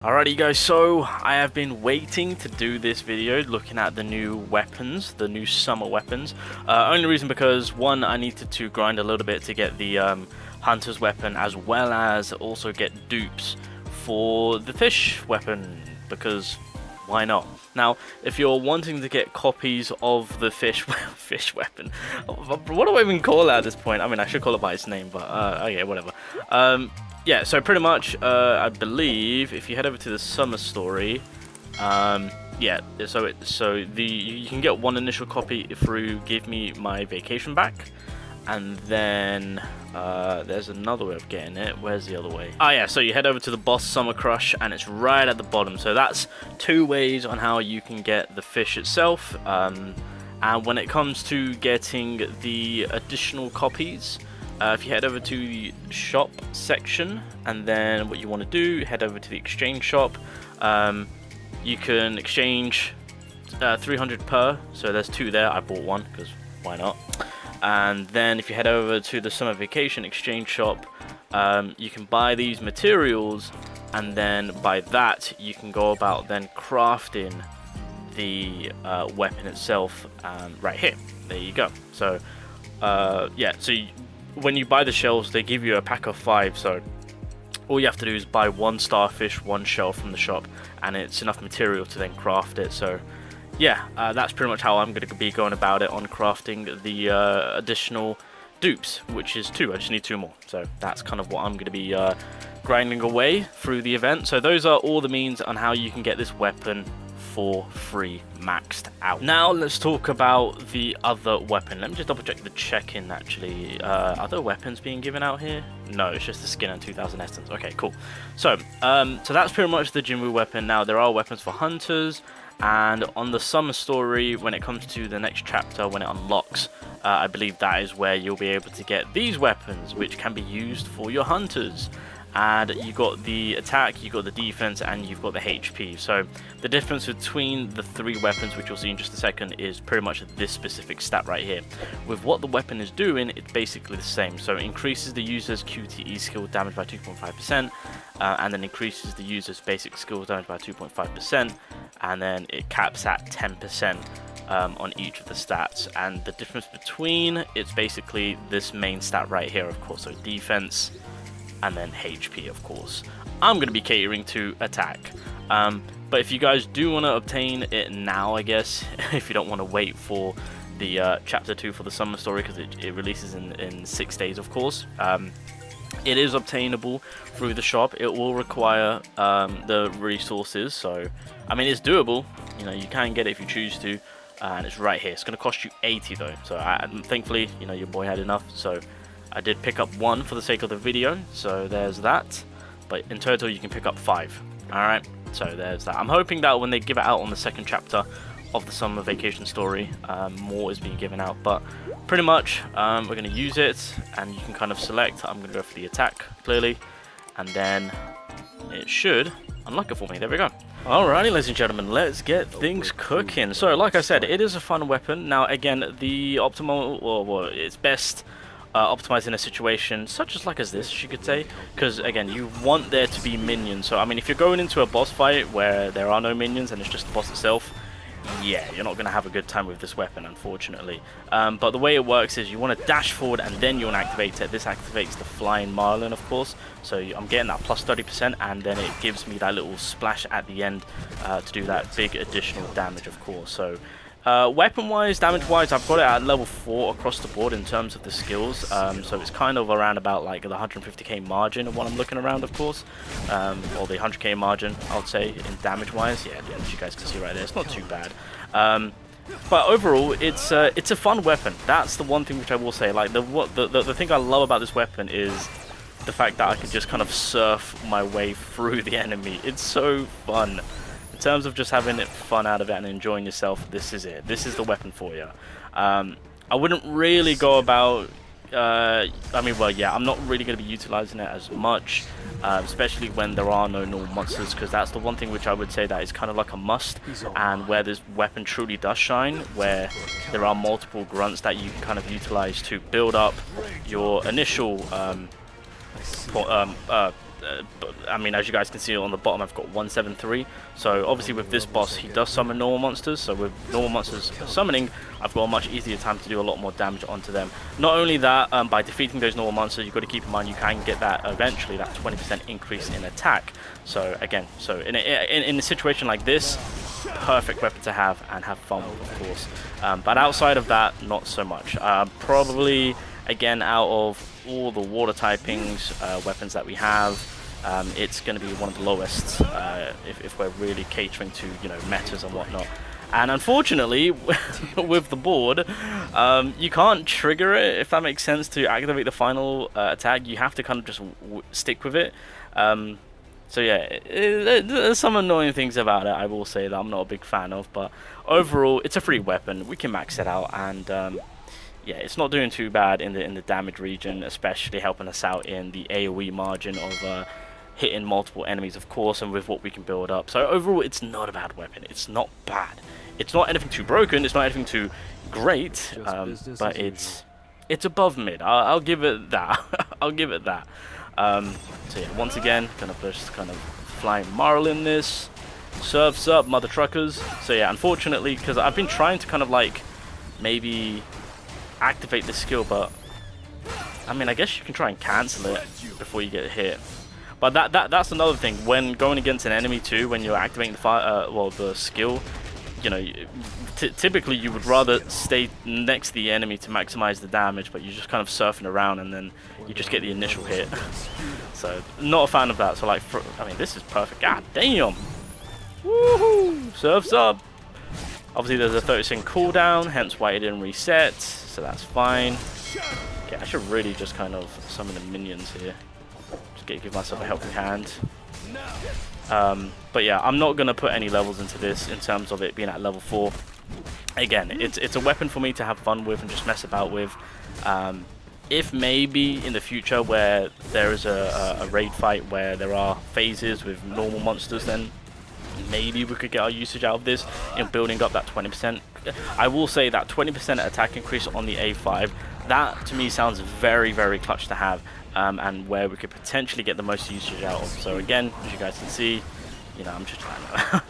Alrighty guys, so I have been waiting to do this video looking at the new weapons, the new summer weapons. Only reason because one, I needed to grind a little bit to get the hunter's weapon, as well as also get dupes for the fish weapon, because why not? Now, if you're wanting to get copies of the fish weapon, what do I even call it at this point? I mean, I should call it by its name, but okay, whatever. Yeah, so pretty much, I believe if you head over to the summer story, yeah, so you can get one initial copy through Give Me My Vacation Back, and then there's another way of getting it. Where's the other way? Oh yeah, so you head over to the Boss Summer Crush, and it's right at the bottom. So that's two ways on how you can get the fish itself. And when it comes to getting the additional copies, if you head over to the shop section, and then what you want to do, head over to the exchange shop. You can exchange 300 per, so there's two there. I bought one because why not? And then if you head over to the summer vacation exchange shop, you can buy these materials, and then by that you can go about then crafting the weapon itself right here. There you go. So yeah, so when you buy the shells, they give you a pack of 5, so all you have to do is buy one starfish, one shell from the shop, and it's enough material to then craft it. So yeah, that's pretty much how I'm going to be going about it on crafting the additional dupes, which is 2. I just need 2 more, so that's kind of what I'm going to be grinding away through the event. So those are all the means on how you can get this weapon for free, maxed out. Now let's talk about the other weapon. Let me just double check the check-in actually. Other weapons being given out here? No, it's just the skin and 2000 essence. Okay, cool. So so that's pretty much the JINWOO weapon. Now there are weapons for hunters, and on the summer story, when it comes to the next chapter, when it unlocks, I believe that is where you'll be able to get these weapons, which can be used for your hunters. And you got the attack, you got the defense, and you've got the HP. So the difference between the 3 weapons, which you'll see in just a second, is pretty much this specific stat right here. With what the weapon is doing, it's basically the same. So it increases the user's QTE skill damage by 2.5%, and then increases the user's basic skill damage by 2.5%, and then it caps at 10% on each of the stats. And the difference between, it's basically this main stat right here, of course, so defense and then HP, of course. I'm going to be catering to attack, but if you guys do want to obtain it now, I guess, if you don't want to wait for the chapter 2 for the summer story, because it releases in 6 days, of course, it is obtainable through the shop. It will require the resources, so I mean, it's doable. You know, you can get it if you choose to, and it's right here. It's going to cost you 80 though, so thankfully, you know, your boy had enough, so I did pick up 1 for the sake of the video, so there's that. But in total, you can pick up 5. Alright, so there's that. I'm hoping that when they give it out on the 2nd chapter of the summer vacation story, more is being given out. But pretty much, we're going to use it, and you can kind of select. I'm going to go for the attack, clearly, and then it should unlock it for me. There we go. Alrighty, ladies and gentlemen, let's get things cooking. So, like I said, it is a fun weapon. Now, again, the optimal, or it's best optimized in a situation such as this, you could say, because again, you want there to be minions. So I mean, if you're going into a boss fight where there are no minions and it's just the boss itself, yeah, you're not going to have a good time with this weapon, unfortunately. But the way it works is you want to dash forward and then you want to activate it. This activates the flying marlin, of course, so I'm getting that plus 30%, and then it gives me that little splash at the end to do that big additional damage, of course. So weapon-wise, damage-wise, I've got it at level 4 across the board in terms of the skills, so it's kind of around about like the 150k margin of what I'm looking around, of course, or the 100k margin, I would say, in damage-wise. Yeah, as you guys can see right there, it's not too bad. But overall, it's a fun weapon. That's the one thing which I will say. Like the thing I love about this weapon is the fact that I can just kind of surf my way through the enemy. It's so fun. In terms of just having fun out of it and enjoying yourself, this is it. This is the weapon for you. I wouldn't really go about, I mean, well, yeah, I'm not really going to be utilizing it as much, especially when there are no normal monsters, because that's the one thing which I would say that is kind of like a must, and where this weapon truly does shine, where there are multiple grunts that you can kind of utilize to build up your initial but I mean, as you guys can see on the bottom, I've got 173. So obviously with this boss, he does summon normal monsters. So with normal monsters summoning, I've got a much easier time to do a lot more damage onto them. Not only that, by defeating those normal monsters, you've got to keep in mind you can get that eventually, that 20% increase in attack. So again, so in a situation like this, perfect weapon to have and have fun with, of course. But outside of that, not so much. Probably, again, out of all the water typings weapons that we have, it's going to be one of the lowest if we're really catering to, you know, metas and whatnot. And unfortunately, with the board, you can't trigger it, if that makes sense, to activate the final attack. You have to kind of just stick with it. So yeah, there's some annoying things about it, I will say, that I'm not a big fan of. But overall, it's a free weapon. We can max it out, and yeah, it's not doing too bad in the damage region, especially helping us out in the AoE margin of hitting multiple enemies, of course, and with what we can build up. So overall, it's not a bad weapon. It's not bad. It's not anything too broken. It's not anything too great. But it's above mid. I'll give it that. I'll give it that. So yeah, once again, gonna just kind of flying Marlin this. Surfs up, mother truckers. So yeah, unfortunately, because I've been trying to kind of like maybe activate this skill, but I mean, I guess you can try and cancel it before you get hit. But that's another thing when going against an enemy too. When you're activating the skill, you know, typically you would rather stay next to the enemy to maximize the damage, but you're just kind of surfing around and then you just get the initial hit. So not a fan of that. So like, I mean, this is perfect. God damn! Woohoo! Surfs up. Obviously, there's a 30-second cooldown, hence why it didn't reset. So that's fine. Okay, I should really just kind of summon the minions here. Just give myself a helping hand. But yeah, I'm not gonna put any levels into this in terms of it being at level 4. Again, it's a weapon for me to have fun with and just mess about with. If maybe in the future where there is a raid fight where there are phases with normal monsters, then maybe we could get our usage out of this in building up that 20%. I will say that 20% attack increase on the A5, that to me sounds very, very clutch to have, and where we could potentially get the most usage out of. So again, as you guys can see, you know, I'm just trying to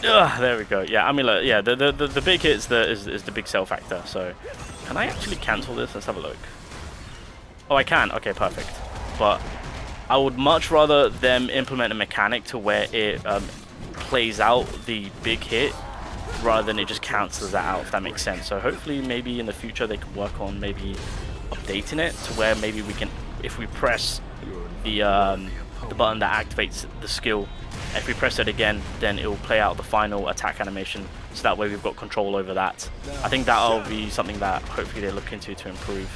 there we go. Yeah, I mean, look, yeah, the big hit is the big sell factor. So can I actually cancel this? Let's have a look. Oh, I can. Okay, perfect. But I would much rather them implement a mechanic to where it plays out the big hit rather than it just cancels that out, if that makes sense. So hopefully maybe in the future they can work on maybe updating it to where maybe we can, if we press the button that activates the skill, if we press it again, then it will play out the final attack animation, so that way we've got control over that. I think that'll be something that hopefully they look into to improve.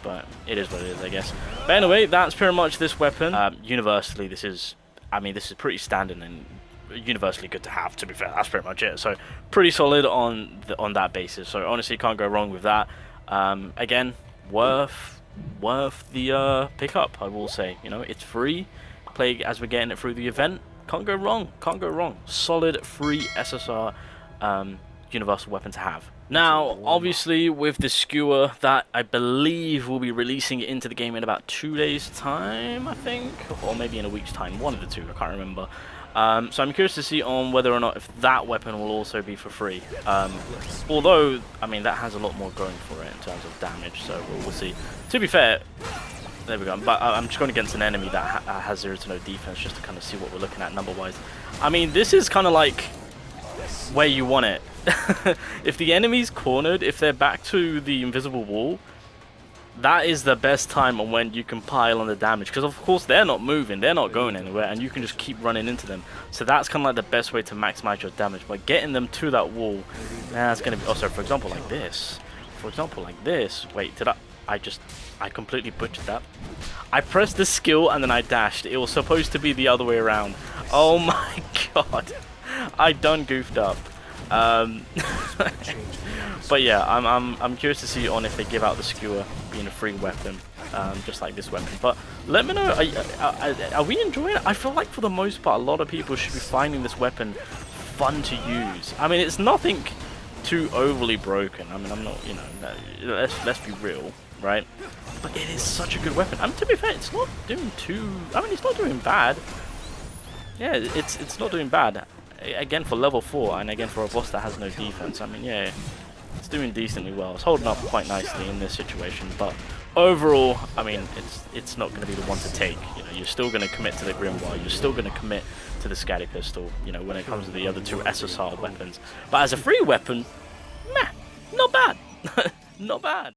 But it is what it is, I guess. But anyway, that's pretty much this weapon. Universally, this is, I mean, this is pretty standard and universally good to have, to be fair. That's pretty much it. So pretty solid on that basis. So honestly, can't go wrong with that. Again, worth the pickup, I will say. You know, it's free. Play as we're getting it through the event. Can't go wrong. Can't go wrong. Solid free SSR universal weapon to have. Now, obviously, with the skewer that I believe will be releasing it into the game in about 2 days' time, I think, or maybe in a week's time, one of the two, I can't remember. So I'm curious to see on whether or not if that weapon will also be for free. Although, I mean, that has a lot more going for it in terms of damage, so we'll see. To be fair, there we go. But I'm just going against an enemy that has 0 to no defense, just to kind of see what we're looking at number-wise. I mean, this is kind of like where you want it. If the enemy's cornered, if they're back to the invisible wall, that is the best time on when you can pile on the damage, because of course they're not moving, they're not going anywhere, and you can just keep running into them. So that's kind of like the best way to maximize your damage, by getting them to that wall. That's going to be, also, for example, like this. Wait, I completely butchered that. I pressed the skill and then I dashed. It was supposed to be the other way around. Oh my god, I done goofed up. But yeah, I'm curious to see on if they give out the skewer being a free weapon, just like this weapon. But let me know, are we enjoying it? I feel like for the most part, a lot of people should be finding this weapon fun to use. I mean, it's nothing too overly broken. I mean, I'm not, you know, let's be real. right? But it is such a good weapon. And to be fair, it's not doing too... I mean, it's not doing bad. Yeah, it's not doing bad. Again, for level 4, and again for a boss that has no defense, I mean, yeah, it's doing decently well. It's holding up quite nicely in this situation, but overall, I mean, it's not going to be the one to take. You know, you're still going to commit to the Grimoire, you're still going to commit to the Scatty Pistol, you know, when it comes to the other two SSR weapons. But as a free weapon, meh, not bad. Not bad.